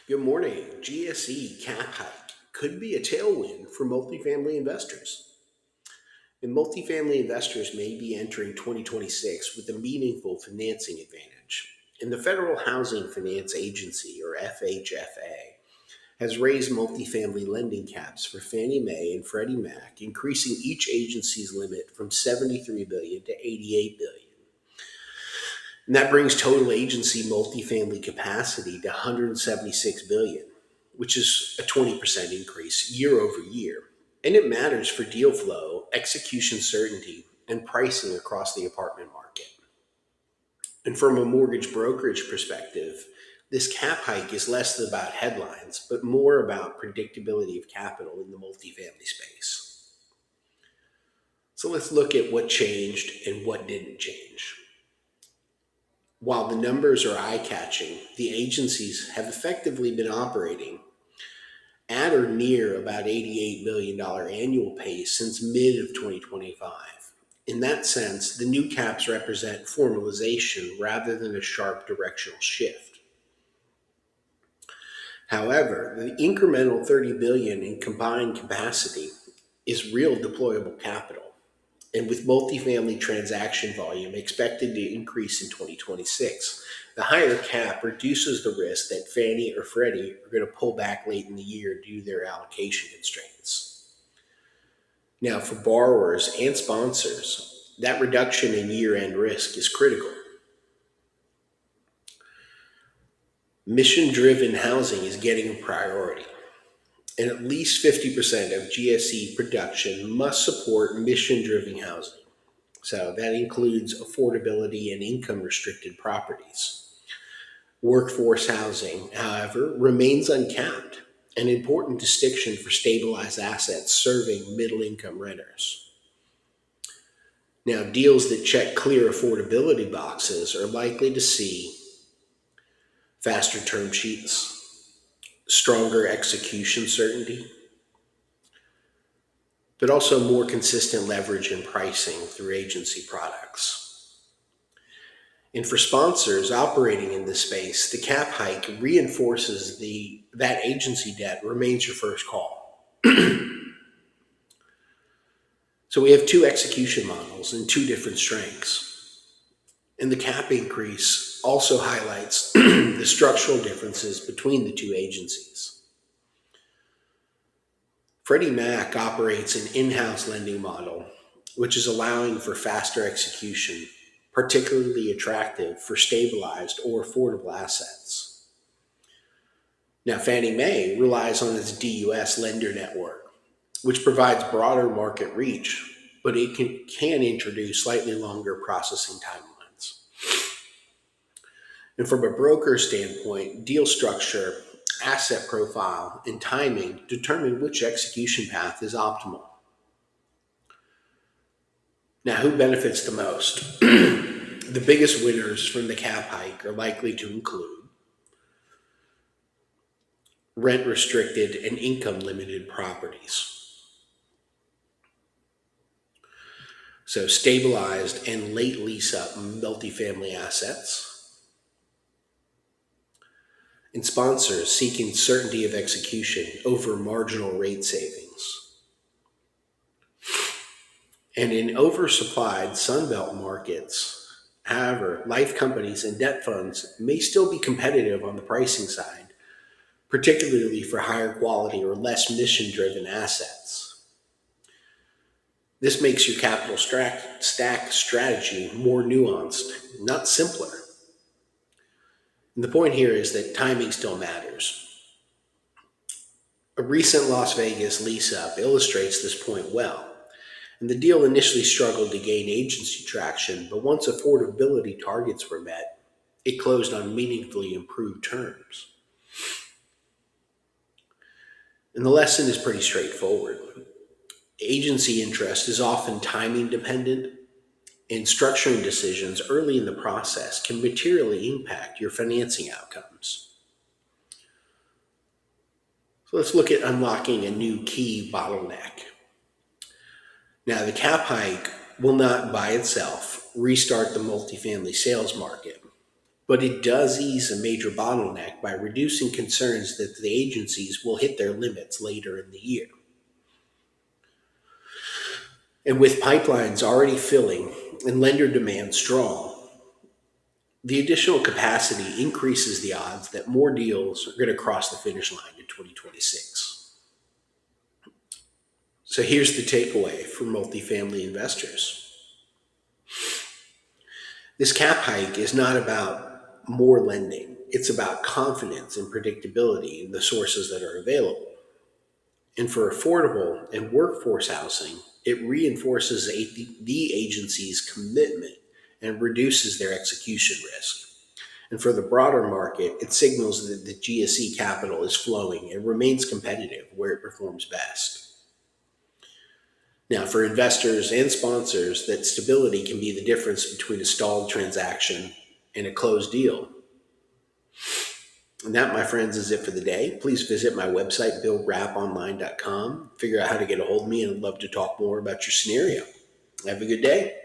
Good morning. GSE cap hike could be a tailwind for multifamily investors. And multifamily investors may be entering 2026 with a meaningful financing advantage. And the Federal Housing Finance Agency, or FHFA, has raised multifamily lending caps for Fannie Mae and Freddie Mac, increasing each agency's limit from 73 billion to 88 billion. And that brings total agency multifamily capacity to 176 billion, which is a 20% increase year over year. And it matters for deal flow, execution certainty, and pricing across the apartment market. And from a mortgage brokerage perspective, this cap hike is less about headlines, but more about predictability of capital in the multifamily space. So let's look at what changed and what didn't change. While the numbers are eye catching, the agencies have effectively been operating at or near about $88 billion annual pace since mid of 2025. In that sense, the new caps represent formalization rather than a sharp directional shift. However, the incremental 30 billion in combined capacity is real deployable capital. And with multifamily transaction volume expected to increase in 2026, the higher cap reduces the risk that Fannie or Freddie are going to pull back late in the year due to their allocation constraints. Now, for borrowers and sponsors, that reduction in year end risk is critical. Mission driven housing is getting a priority, and at least 50% of GSE production must support mission driven housing. So that includes affordability and income restricted properties. Workforce housing, however, remains uncapped, an important distinction for stabilized assets serving middle income renters. Now, deals that check clear affordability boxes are likely to see faster term sheets, stronger execution certainty, but also more consistent leverage and pricing through agency products. And for sponsors operating in this space, the cap hike reinforces that agency debt remains your first call. So we have two execution models and two different strengths. And the cap increase also highlights the structural differences between the two agencies. Freddie Mac operates an in-house lending model, which is allowing for faster execution, particularly attractive for stabilized or affordable assets. Now, Fannie Mae relies on its DUS lender network, which provides broader market reach, but it can introduce slightly longer processing timelines. And from a broker standpoint, deal structure, asset profile, and timing determine which execution path is optimal. Now, who benefits the most? The biggest winners from the cap hike are likely to include rent restricted and income limited properties. So, stabilized and late lease up multifamily assets, and sponsors seeking certainty of execution over marginal rate savings. And in oversupplied Sunbelt markets, however, life companies and debt funds may still be competitive on the pricing side, particularly for higher quality or less mission driven assets. This makes your capital stack strategy more nuanced, not simpler. And the point here is that timing still matters. A recent Las Vegas lease up illustrates this point well. And the deal initially struggled to gain agency traction, but once affordability targets were met, it closed on meaningfully improved terms. And the lesson is pretty straightforward. Agency interest is often timing dependent, and structuring decisions early in the process can materially impact your financing outcomes. So let's look at unlocking a new key bottleneck. Now, the cap hike will not by itself restart the multifamily sales market, but it does ease a major bottleneck by reducing concerns that the agencies will hit their limits later in the year. And with pipelines already filling and lender demand strong, the additional capacity increases the odds that more deals are going to cross the finish line in 2026. So here's the takeaway for multifamily investors. This cap hike is not about more lending. It's about confidence and predictability in the sources that are available. And for affordable and workforce housing, it reinforces the agency's commitment and reduces their execution risk. And for the broader market, it signals that the GSE capital is flowing and remains competitive where it performs best. Now, for investors and sponsors, that stability can be the difference between a stalled transaction and a closed deal. And that, my friends, is it for the day. Please visit my website, buildraponline.com. Figure out how to get a hold of me, and I'd love to talk more about your scenario. Have a good day.